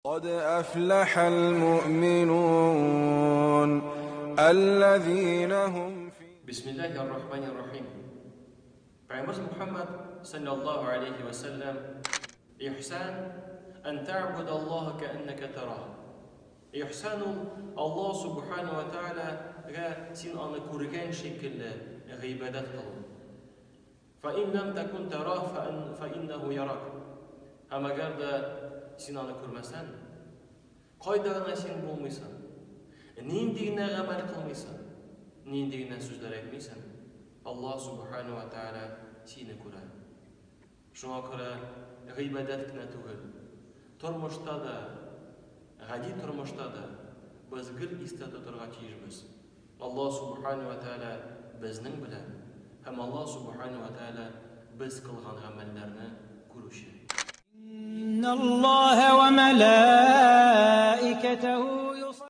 قد أفلح المؤمنون الذين هم بسم الله الرحمن الرحيم. Payg'ambar Muhammad sallallohu alayhi va sallam ihson an ta'budalloha ka'annaka tarahu. Ihsonu Alloh subhanahu va ta'ala ga sen uni ko'rgan shekilli ibodat qil. Fa in lam takun tarahu fa innahu yarak. Agarda sen uni ko'rmasan, qoidalariga sen bo'lmaysan, niyindigina amal qilmaysan, niyindigina so'zlar aytmaysan, Alloh subhanahu va ta'ala seni ko'radi. Shunga ko'ra g'ibatgina tug'il. Turmushda da, g'adi turmushda da biz gil istada turg'achiymiz. Alloh subhanahu va ta'ala bizning bilan ham Alloh subhanahu va ta'ala biz qilgan amallarni ko'rishi. إن الله وملائكته